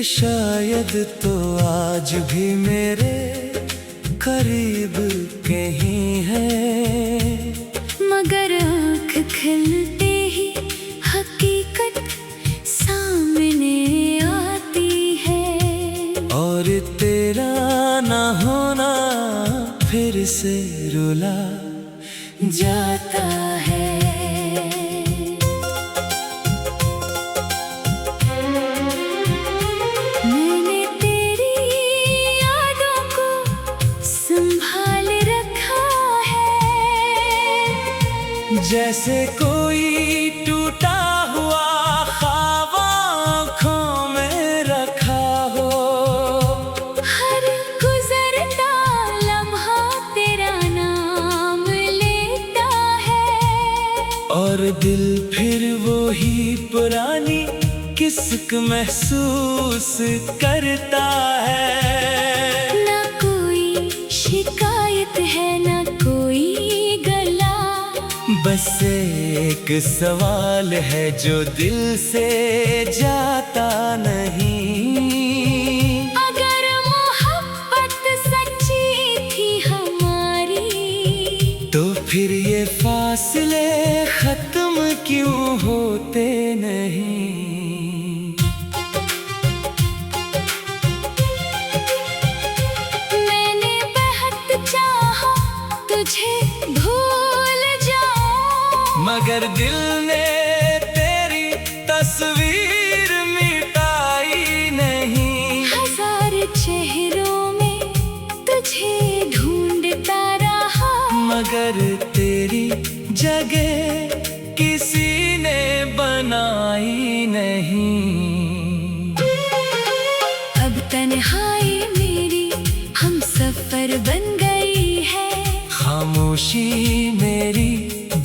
शायद तो आज भी मेरे करीब कहीं है, मगर आँख खिलते ही हकीकत सामने आती है। और तेरा ना होना फिर से रुला जाता है। मैंने तेरी यादों को संभाल रखा है, जैसे कोई टूटा हुआ ख्वाब आँखों में रखा हो। हर गुजरता लम्हा तेरा नाम लेता है, और दिल फिर वही पुरानी किस्क महसूस करता है। ना कोई शिकायत है ना कोई गला, बस एक सवाल है जो दिल से जाता नहीं। अगर मोहब्बत सच्ची थी हमारी, तो फिर ये फासले खत्म क्यों होते नहीं। मैंने बेहद चाहा तुझे भूल जाऊं, मगर दिल ने तेरी तस्वीर मिटाई नहीं। हजार चेहरों में तुझे ढूंढता रहा, मगर तेरी जगह किसी ने बनाई नहीं। अब तन्हाई मेरी हम सफर बन गई है। खामोशी मेरी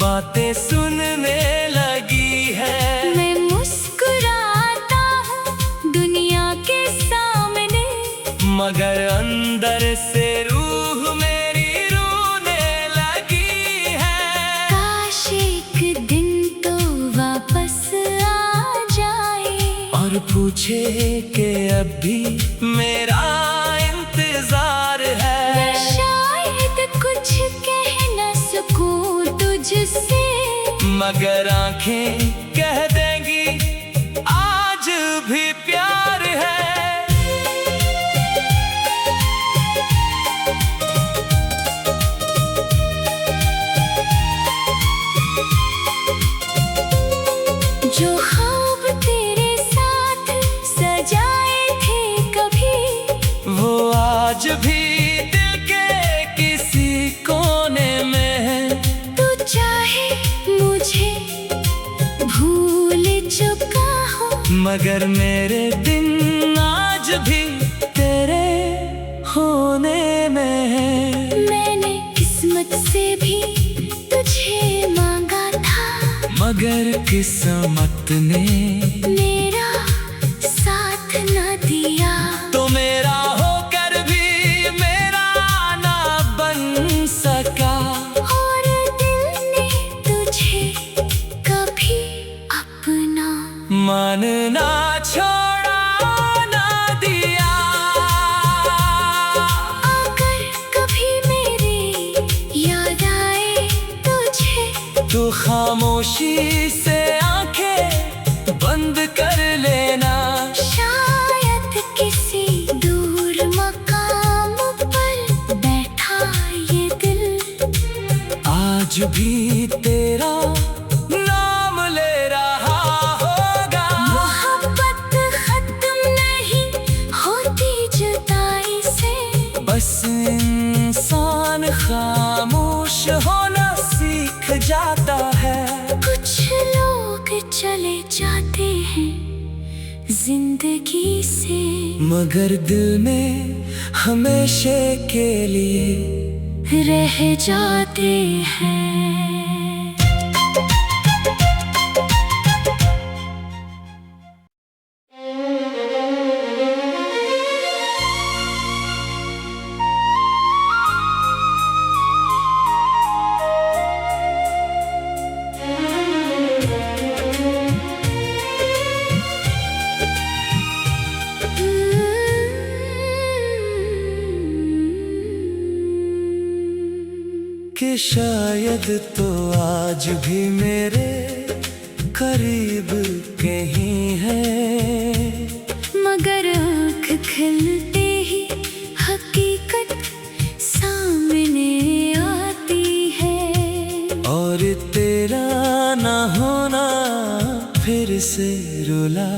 बातें सुनने लगी है। मैं मुस्कुराता हूँ दुनिया के सामने, मगर अंदर से रूह मेरी रोने लगी है। काश एक दिन तो वापस आ जाए, और पूछे कि अब भी मेरा इंतजार है। मैं शायद कुछ कह न सकूं तुझसे, मगर आंखें कह देंगी आज भी प्यार है। जो ख्वाब तेरे साथ सजाए थे कभी, वो आज भी दिल के किसी कोने में है। तू चाहे मुझे भूल चुका हो, मगर मेरे दिन आज भी तेरे होने में है। मैंने किस्मत से भी तुझे मांगा था, मगर किस्मत ने मेरा साथ न दिया। तो मेरा होकर भी मेरा ना बन सका। और दिल ने तुझे कभी अपना मानना छोड़ा ना दिया। अगर कभी मेरी याद आए तुझे, तो खामोशी से आंखें बंद कर लेना। शायद किसी दूर मकाम पर बैठा ये दिल आज भी तेरा नाम ले रहा होगा। मोहब्बत खत्म नहीं होती जुदाई से, बस इंसान खामोश होना सीख जाता है। कुछ लोग चले जाते हैं जिंदगी से, मगर दिल में हमेशा के लिए रह जाते हैं। कि शायद तो आज भी मेरे करीब कहीं है, मगर आँख खिलते ही हकीकत सामने आती है। और तेरा ना होना फिर से रुला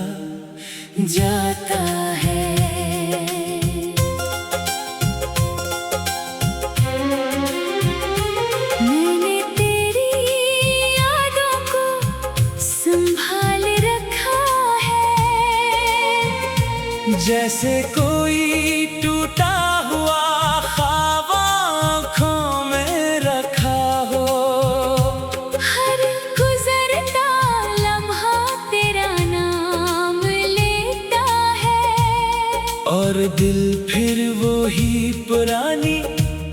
जाता है। मैंने तेरी यादों को संभाल रखा है, जैसे कोई टूटा हुआ ख्वाब आँखों में रखा हो। हर गुजरता लम्हा तेरा नाम लेता है, और दिल फिर वही पुरानी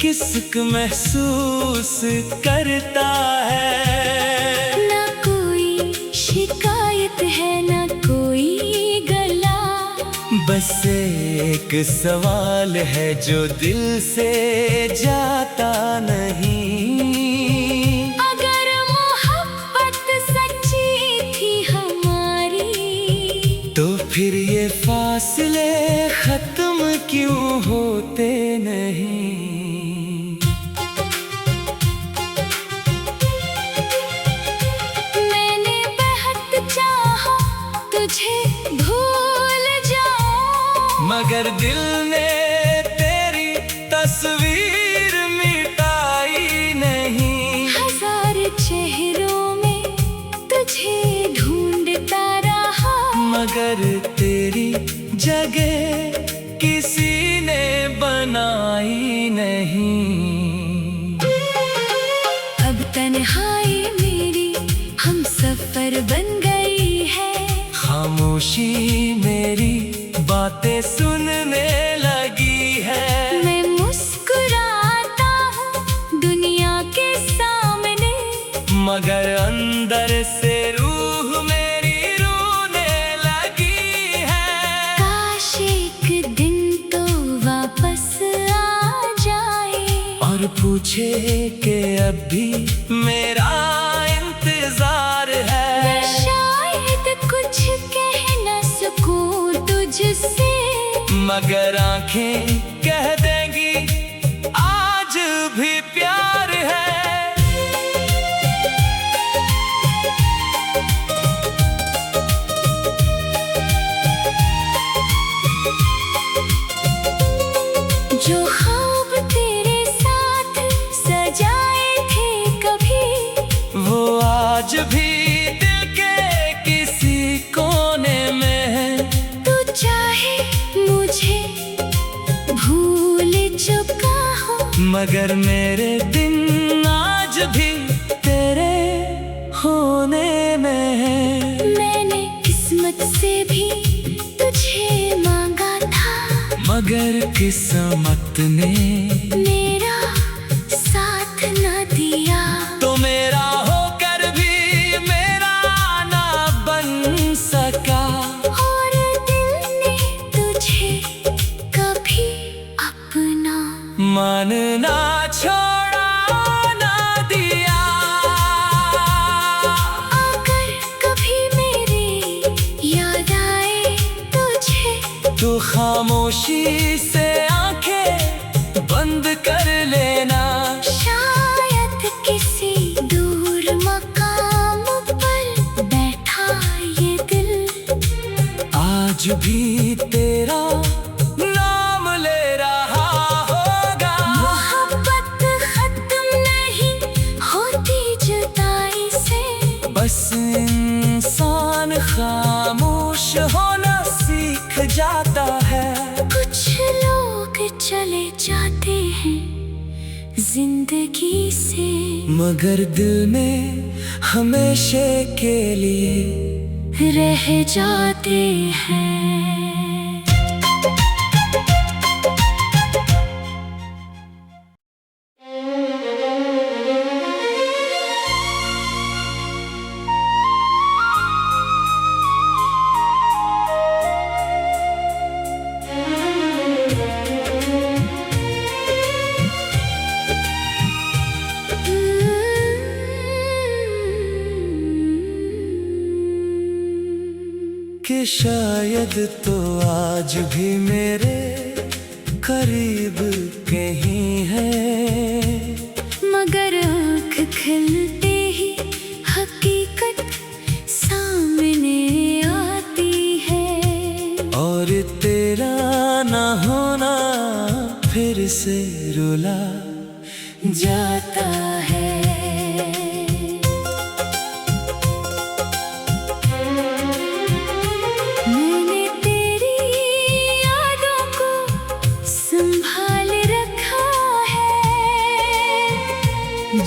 किस्क महसूस करता है। ना कोई शिकायत है ना कोई गला, बस एक सवाल है जो दिल से जाता नहीं। अगर मोहब्बत सच्ची थी हमारी, तो फिर ये फासले खत्म क्यों होते नहीं। मैंने बेहद चाहा तुझे भूल जाऊं, मगर दिल ने तेरी तस्वीर मिटाई नहीं। हजार चेहरों में तुझे ढूंढता रहा, मगर तेरी जगह किसी ने बनाई नहीं। अब तन्हाई मेरी हम सफर बन गई है। खामोशी मेरी बातें सुनने लगी है। मैं मुस्कुराता हूँ दुनिया के सामने, मगर अंदर से रूह मेरी रोने लगी है। काश एक दिन तो वापस आ जाए, और पूछे कि अब भी मेरा इंतजार है। मैं शायद कुछ कह न सकूं तुझसे, मगर आंखें कह देंगी आज भी प्यार है। जो ख्वाब तेरे साथ सजाए थे कभी, वो आज भी दिल के किसी कोने में है। तू चाहे मुझे भूल चुका हो, मगर मेरे दिन आज भी तेरे होने में है। मैंने किस्मत से भी तुझे मांगा था, मगर किस्मत ने मेरा साथ न दिया। तो मेरा होकर भी मेरा ना बन सका। और दिल ने तुझे कभी अपना मानना छोड़ा ना दिया। अगर कभी मेरी याद आए तुझे, तू खामोशी से आंखें बंद कर लेना। शायद किसी दूर मकाम पर बैठा ये दिल आज भी तेरा नाम ले रहा होगा। मोहब्बत खत्म नहीं होती जुदाई से, बस इंसान खामोश होना सीख जाता है। कुछ लोग चले जाते हैं जिंदगी से, मगर दिल में हमेशा के लिए रह जाते हैं। कि शायद तो आज भी मेरे करीब कहीं है, मगर आँख खिलते ही हकीकत सामने आती है। और तेरा ना होना फिर से रुला जाता है। मैंने तेरी यादों को संभाल रखा है,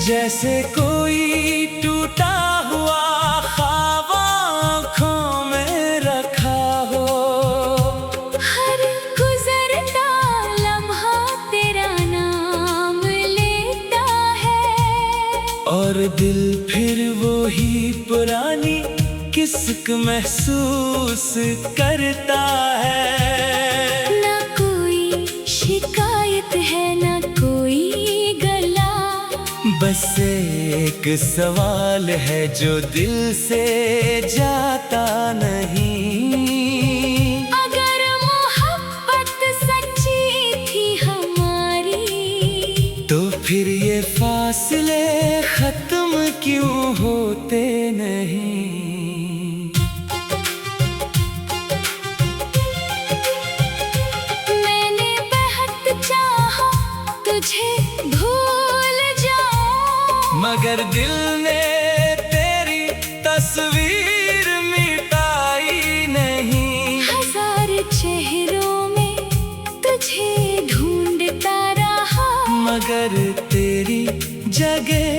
जैसे कोई टूटा हुआ ख्वाब आँखों में रखा हो। हर गुजरता लम्हा तेरा नाम लेता है, और दिल फिर वही पुरानी किस्क महसूस करता है। ना कोई शिकायत है ना कोई गला, बस एक सवाल है जो दिल से जाता नहीं। अगर मोहब्बत सच्ची थी हमारी, तो फिर ये फासले खत्म क्यों होते नहीं। मैंने बेहद चाहा तुझे भूल जाऊं, मगर दिल ने तेरी तस्वीर मिटाई नहीं। हजार चेहरों में तुझे ढूंढता रहा, मगर तेरी जगह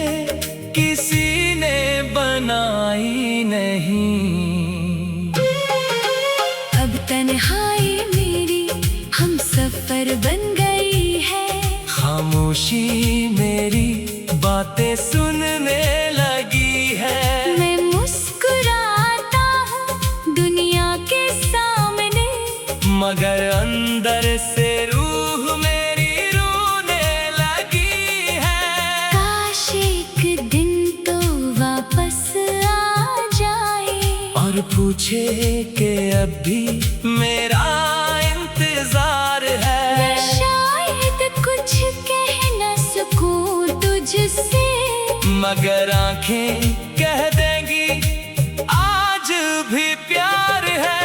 किसी ने बनाई नहीं। अब तन्हाई मेरी हम सफर बन गई है। खामोशी मेरी बातें सुनने लगी है। मैं मुस्कुराता हूँ दुनिया के सामने, मगर अंदर से रूह मेरी रोने लगी है। काश एक दिन तो वापस आ जाए, और पूछे कि अब भी मेरा इंतजार है। मैं शायद कुछ कह न सकूं तुझसे, मगर आंखें कह देंगी आज भी प्यार है।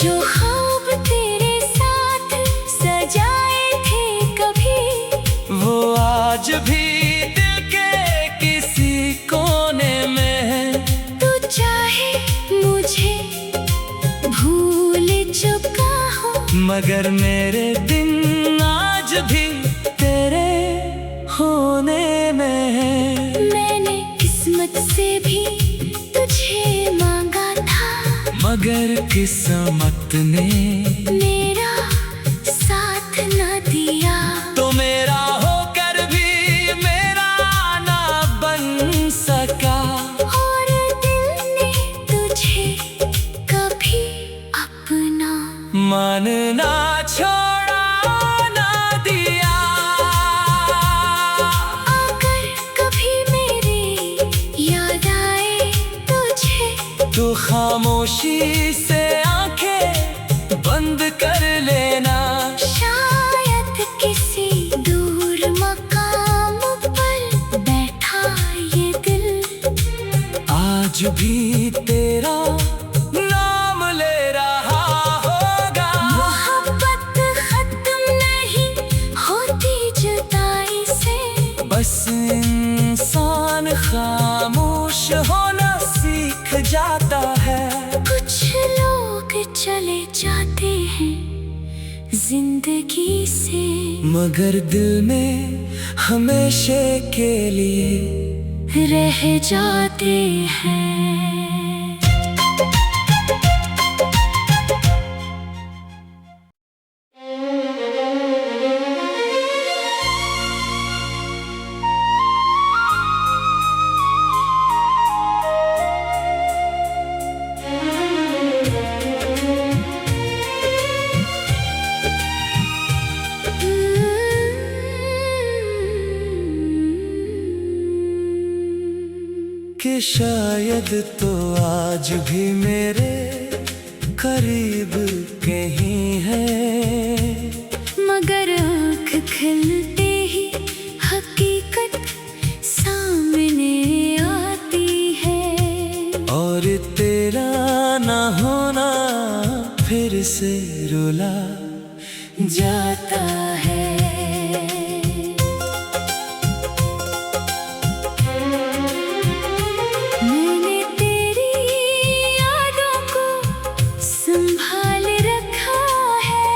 जो ख्वाब तेरे साथ सजाए थे कभी, वो आज भी दिल के किसी कोने में है। तू चाहे मुझे भूल चुका हो, मगर मेरे दिन आज भी तेरे होने में है। मैंने किस्मत से भी तुझे मांगा था, मगर किस्मत ने मेरा साथ न दिया। तो मेरा होकर भी मेरा ना बन सका। और दिल ने तुझे कभी अपना मानना छोड़ा ना दिया। अगर कभी मेरी याद आए तुझे, तू खामोशी से आंखें बंद कर लेना। शायद किसी दूर मकाम पर बैठा ये दिल आज भी तेरा नाम ले रहा होगा। मोहब्बत खत्म नहीं होती जुदाई से, बस इंसान खामोश होना सीख जाता है। कुछ लोग चले जाते हैं जिंदगी से, मगर दिल में हमेशा के लिए रह जाते हैं। शायद तो आज भी मेरे करीब कहीं है, मगर आँख खिलते ही हकीकत सामने आती है। और तेरा ना होना फिर से रुला जाता है। मैंने तेरी यादों को संभाल रखा है,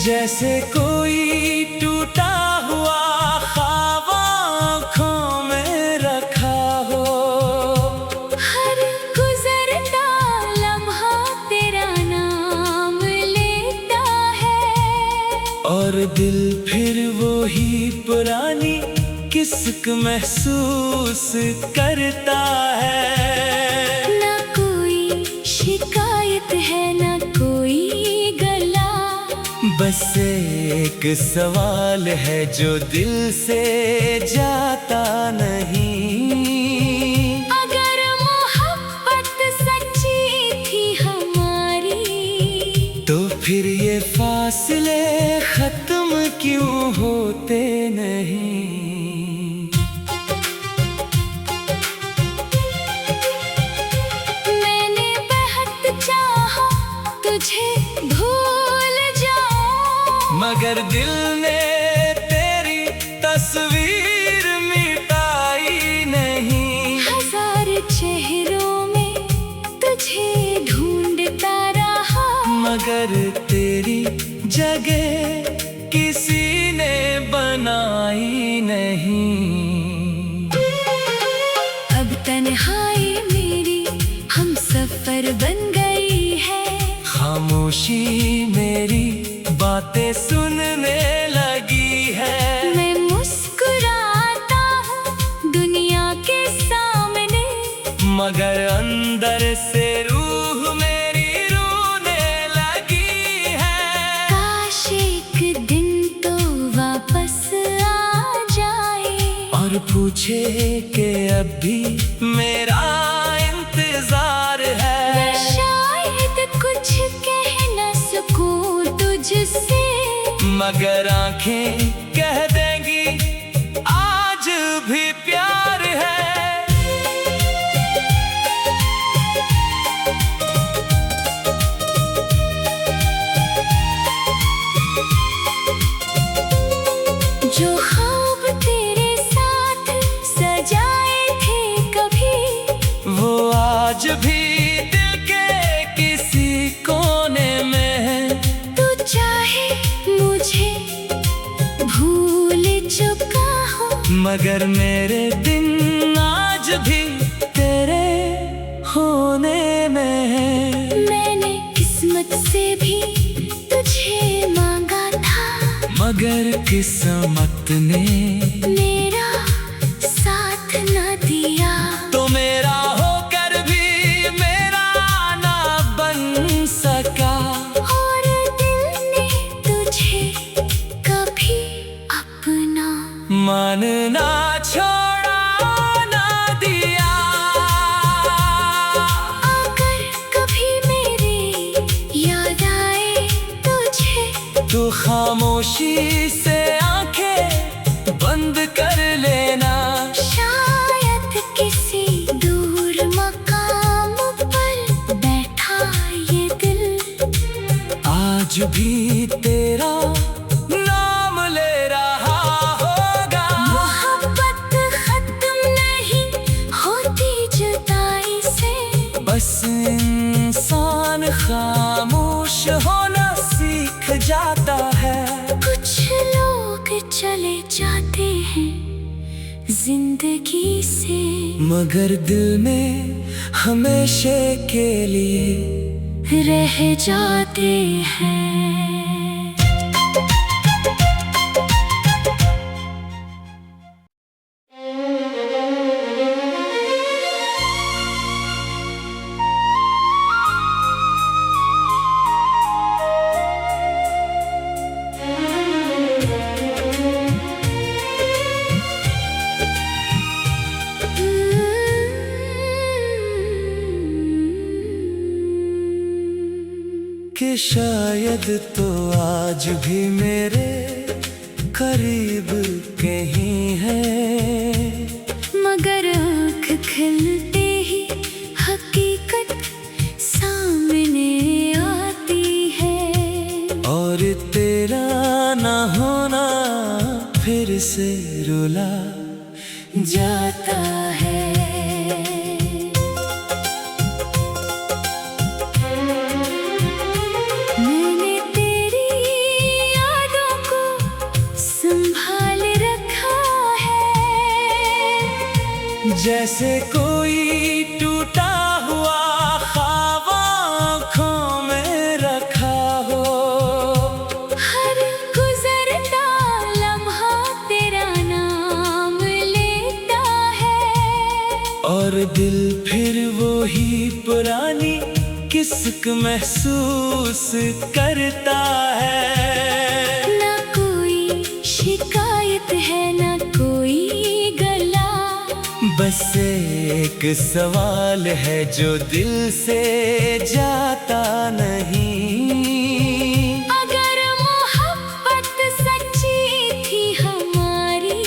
जैसे कोई टूटा हुआ ख्वाब आँखों में रखा हो। हर गुजरता लम्हा तेरा नाम लेता है, और दिल फिर वही पुरानी किस्क महसूस करता है। ना कोई शिकायत है ना कोई गला, बस एक सवाल है जो दिल से जाता नहीं। अगर मोहब्बत सच्ची थी हमारी, तो फिर ये फासले खत्म क्यों होते नहीं। मैंने बहुत चाहा तुझे भूल जाऊं, मगर दिल ने तेरी तस्वीर मिटाई नहीं। हजार चेहरों में तुझे ढूंढता रहा, मगर तेरी जगह किसी ने बनाई नहीं। अब तन्हाई मेरी हम सफर बन गई है। खामोशी मेरी बातें सुनने लगी है। मैं मुस्कुराता हूँ दुनिया के सामने, मगर अंदर से रूह मेरी रोने लगी है। काश एक दिन तो वापस आ जाए, और पूछे कि अब भी मेरा इंतजार है। मैं शायद कुछ कह न सकूं तुझसे, मगर आंखें कह देंगी आज भी प्यार है। जो ख्वाब तेरे साथ सजाए थे कभी, वो आज भी दिल के किसी कोने में है। तू चाहे मुझे भूल चुका हो, मगर मेरे दिन आज भी तेरे होने में है। मैंने किस्मत से भी तुझे मांगा था, मगर किस्मत ने मेरा साथ न दिया। तो मेरा होकर भी मेरा ना बन सका। और दिल ने तुझे कभी अपना मानना छोड़ा ना दिया। अगर कभी मेरी याद आए तुझे, तू खामोशी से आंखें बंद कर लेना। शायद किसी दूर मकाम पर बैठा ये दिल आज भी तेरा नाम ले रहा होगा। मोहब्बत खत्म नहीं होती जुदाई से, बस इंसान खामोश होना सीख जाता है। कुछ लोग चले जाते हैं जिंदगी से, मगर दिल में हमेशा के लिए रह जाते हैं। कि शायद तो आज भी मेरे करीब कहीं है, मगर आँख खिलते ही हकीकत सामने आती है। और तेरा ना होना फिर से रुला जाता है। मैंने तेरी यादों को संभाल रखा है, जैसे कोई टूटा हुआ ख्वाब आँखों में रखा हो। हर गुजरता लम्हा तेरा नाम लेता है, और दिल फिर वो ही पुरानी किस्क महसूस करता है। ना कोई शिकायत है ना कोई गला, बस एक सवाल है जो दिल से जाता नहीं। अगर मोहब्बत सच्ची थी हमारी,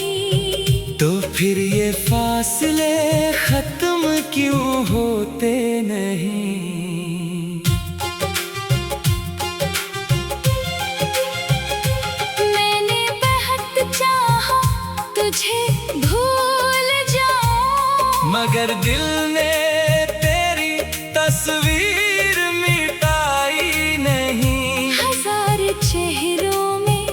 तो फिर ये फासले खत्म क्यों होते नहीं। मैंने बहुत चाहा तुझे भूल जाऊं, मगर दिल ने तेरी तस्वीर मिटाई नहीं। हजार चेहरों में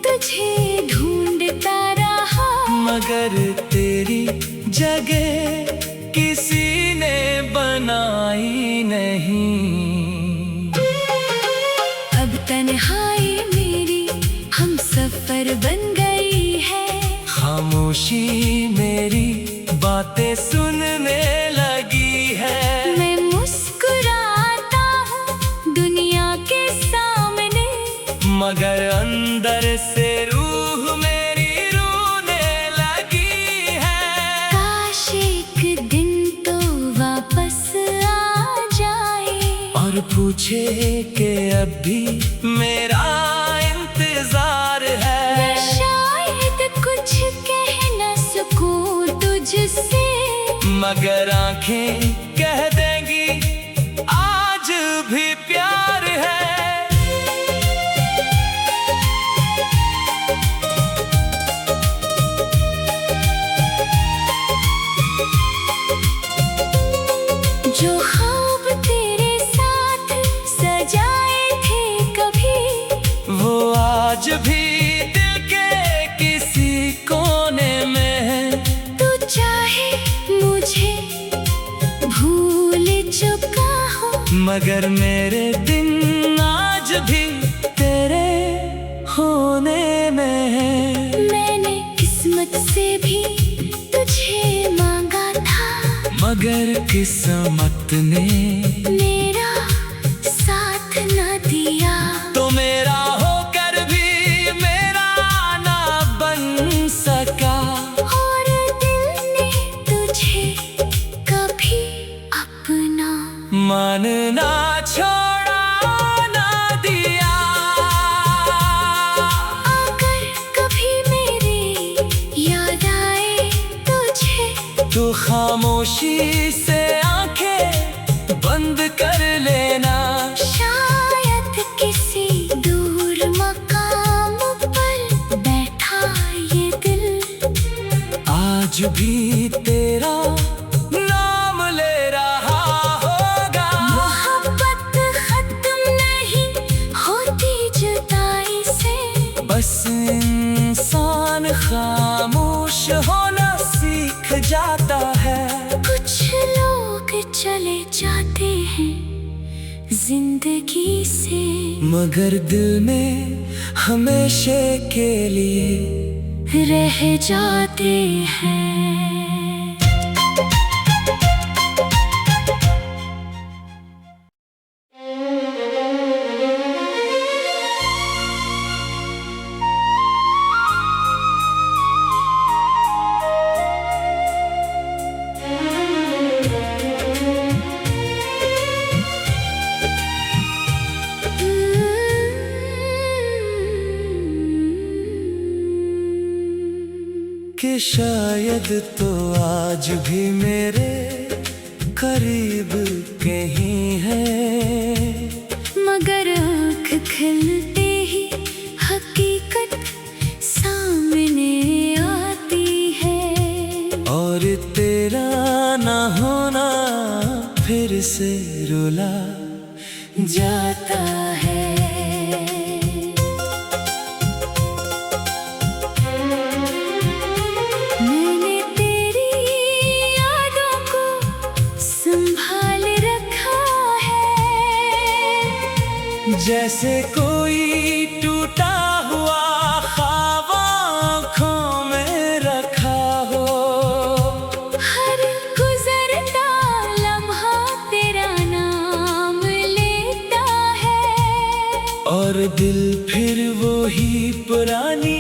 तुझे ढूंढता रहा, मगर तेरी जगह किसी ने बनाई नहीं। अब तन्हाई मेरी हम सफर बन गई है। खामोशी मेरी बातें सुनने लगी है। मैं मुस्कुराता हूँ दुनिया के सामने, मगर अंदर से रूह मेरी रोने लगी है। काश एक दिन तो वापस आ जाए, और पूछे कि अब भी मेरा इंतजार है। मैं शायद कुछ कह न सकूं तुझसे, मगर आंखें कह देंगी आज भी प्यार है। जो ख्वाब तेरे साथ सजाए थे कभी, वो आज भी दिल के किसी कोने में है। तू चाहे मुझे भूल चुका हो, मगर मेरे दिन आज भी तेरे होने में है। मैंने किस्मत से भी तुझे मांगा था, मगर किस्मत ने मेरा साथ न दिया। तो मेरा होकर भी मेरा ना बन सका। और दिल ने तुझे कभी अपना मानना छोड़ा ना दिया। अगर कभी मेरी याद आए तुझे, तू खामोशी से आंखें बंद कर लेना। शायद किसी दूर मकाम पर बैठा ये दिल आज भी तेरा नाम ले रहा होगा। मोहब्बत खत्म नहीं होती जुदाई से, बस इंसान खामोश होना सीख जाता है। कुछ लोग चले जाते हैं जिंदगी से, मगर दिल में हमेशा के लिए रह जाते हैं। शायद तो आज भी मेरे करीब कहीं है, मगर आँख खुलते ही हकीकत सामने आती है। और तेरा ना होना फिर से रुला जाता है। मैंने तेरी यादों को संभाल रखा है, जैसे कोई टूटा हुआ ख्वाब आँखों में रखा हो। हर गुजरता लम्हा तेरा नाम लेता है, और दिल फिर वो ही पुरानी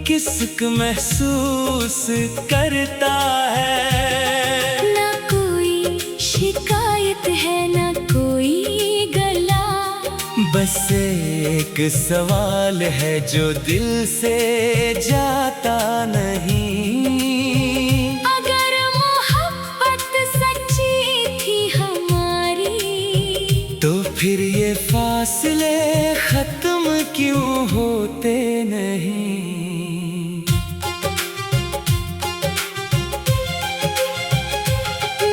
किस्क महसूस करता है। ना कोई शिकायत है ना कोई गला, बस एक सवाल है जो दिल से जाता नहीं। अगर मोहब्बत सच्ची थी हमारी, तो फिर ये फासले खत्म क्यों होते नहीं।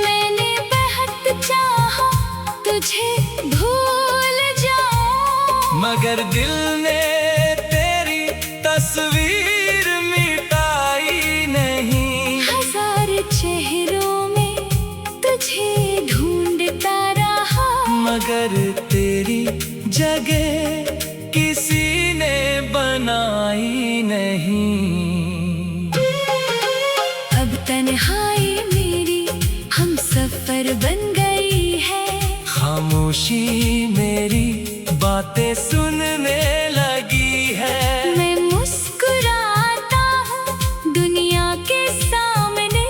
मैंने बहुत चाहा तुझे भूल जाऊं, मगर दिल ने तेरी तस्वीर मिटाई नहीं। हजार चेहरों में तुझे ढूंढता रहा, मगर तेरी जगह किसी ने बनाई नहीं। अब तन्हाई मेरी हम सफर बन गई है। खामोशी मेरी बातें सुनने लगी है। मैं मुस्कुराता हूँ दुनिया के सामने,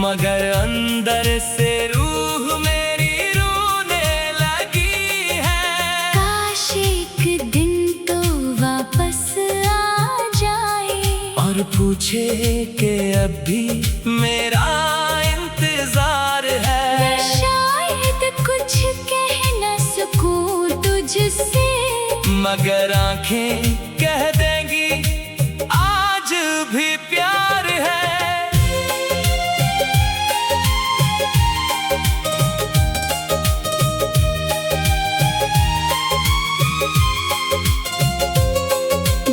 मगर अंदर से रूह मेरी रोने लगी है। काश एक दिन तो वापस आ जाए, और पूछे कि अब भी मेरा इंतजार है। मैं शायद कुछ कह न सकूं तुझसे, मगर आंखें कह देंगी आज भी प्यार है।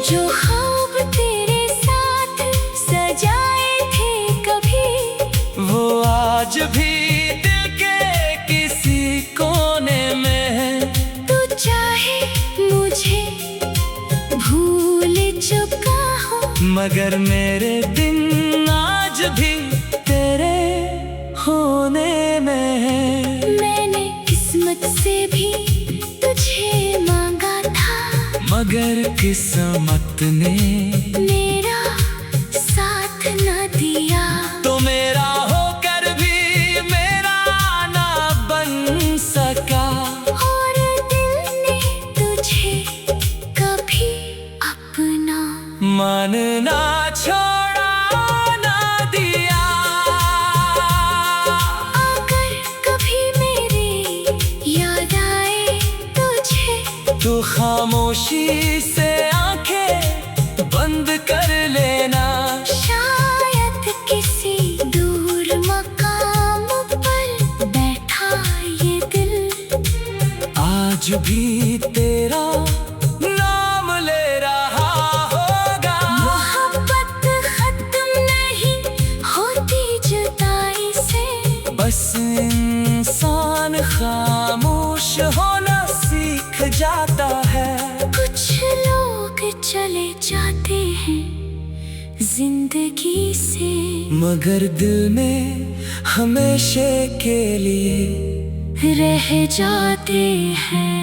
जो ख्वाब तेरे साथ सजाए थे कभी, वो आज भी दिल के किसी कोने में है। तू चाहे मुझे भूल चुका हो, मगर मेरे दिन आज भी तेरे होने में है। मैंने किस्मत से भी तुझे मांगा था, मगर किस्मत ने मेरा साथ न दिया। तो मेरा होकर भी मेरा ना बन सका। और दिल ने तुझे कभी अपना मानना छोड़ा ना दिया। अगर कभी मेरी याद आए तुझे, तू खामोशी से आंखें बंद कर लेना। शायद किसी दूर मकाम पर बैठा ये दिल आज भी तेरा नाम ले रहा होगा। मोहब्बत खत्म नहीं होती जुदाई से, बस इंसान खामोश होना सीख जाता है। कुछ लोग चले जाते हैं जिंदगी से, मगर दिल में हमेशा के लिए रह जाते हैं।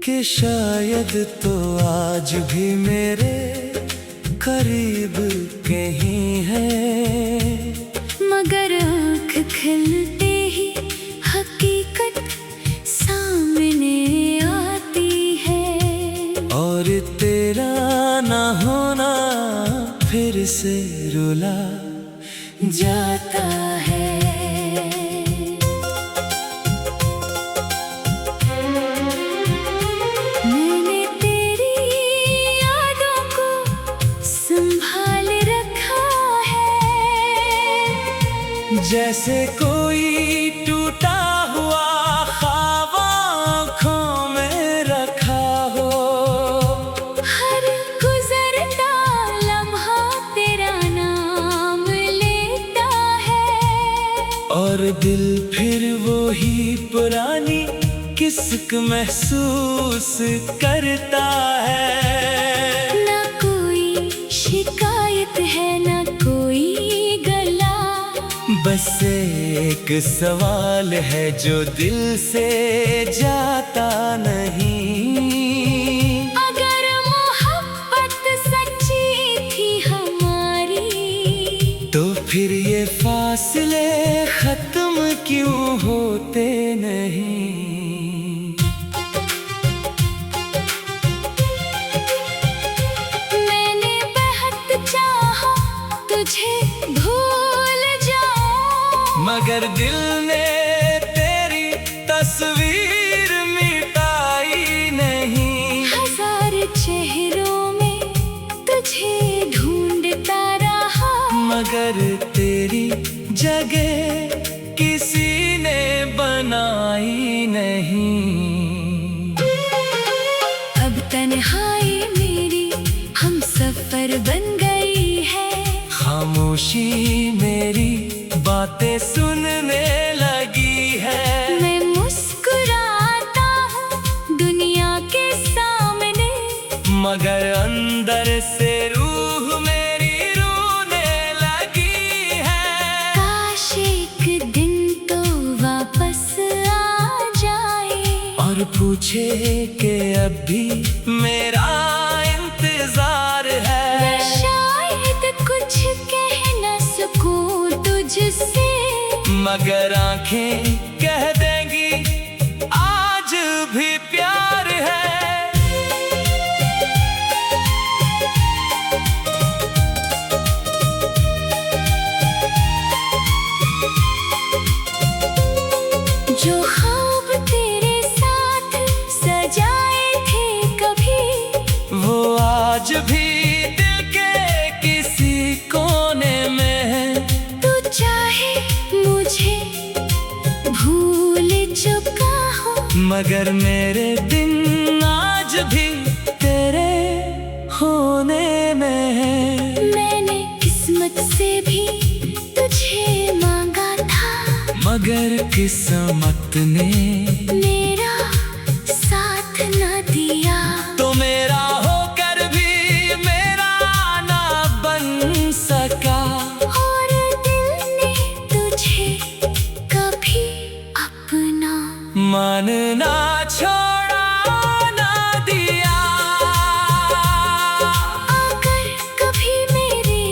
कि शायद तो आज भी मेरे करीब कहीं है, मगर आँख खिलते ही हकीकत सामने आती है। और तेरा ना होना फिर से रुला जाता है। मैंने तेरी यादों को संभाल रखा है, जैसे कोई टूटा हुआ ख्वाब आँखों में रखा हो। हर गुजरता लम्हा तेरा नाम लेता है, और दिल फिर वो ही पुरानी किस्क महसूस करता है। ना कोई शिकायत है ना कोई गला, बस एक सवाल है जो दिल से जाता नहीं। अगर मोहब्बत सच्ची थी हमारी, तो फिर ये फासले खत्म क्यों होते नहीं। मैंने बहुत चाहा तुझे भूल जाऊं, मगर दिल ने तेरी तस्वीर मिटाई नहीं। हजार चेहरों में तुझे ढूंढता रहा, मगर तेरी जगह किसी ने बनाई नहीं। अब तन्हाई मेरी हम सफर बन गई है। खामोशी मेरी बातें सुनने लगी है। मैं मुस्कुराता हूँ दुनिया के सामने, मगर अंदर से रूह मेरी रोने लगी है। काश एक दिन तो वापस आ जाए, और पूछे कि अब भी मेरा इंतजार है। मैं शायद कुछ कह न सकूं तुझसे, मगर आंखें कह देंगी आज भी प्यार है। जो ख्वाब तेरे साथ सजाए थे कभी, वो आज भी दिल के किसी कोने में है। तू चाहे मुझे भूल चुका हो, मगर मेरे दिन आज भी तेरे होने में है। मैंने किस्मत से भी तुझे मांगा था, मगर किस्मत ने मेरा साथ न दिया। तो मेरा होकर भी मेरा ना बन सका। और दिल ने तुझे कभी अपना मानना छोड़ा ना दिया। अगर कभी मेरी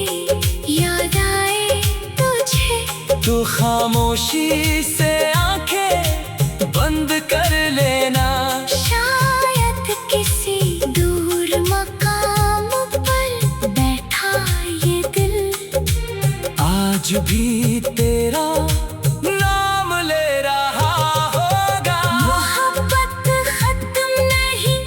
याद आए तुझे, तू खामोशी से आंखें बंद कर लेना। शायद किसी दूर मकाम पर बैठा ये दिल आज भी तेरा नाम ले रहा होगा। मोहब्बत खत्म नहीं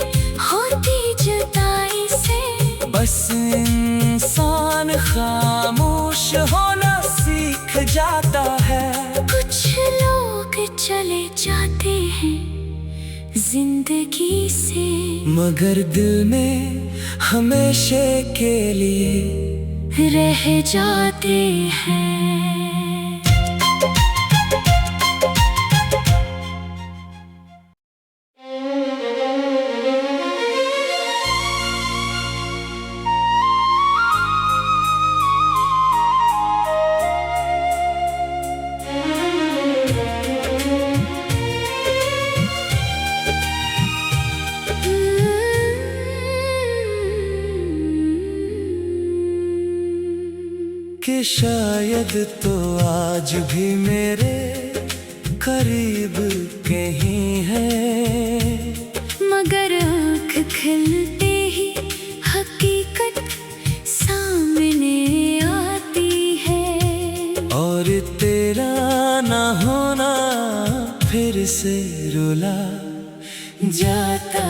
होती जुदाई से, बस इंसान खामोश होना सीख जाता है। कुछ लोग चले जाते हैं जिंदगी से, मगर दिल में हमेशा के लिए रह जाते हैं। कि शायद तो आज भी मेरे करीब कहीं है। मगर आँख खिलते ही हकीकत सामने आती है। और तेरा ना होना फिर से रुला जाता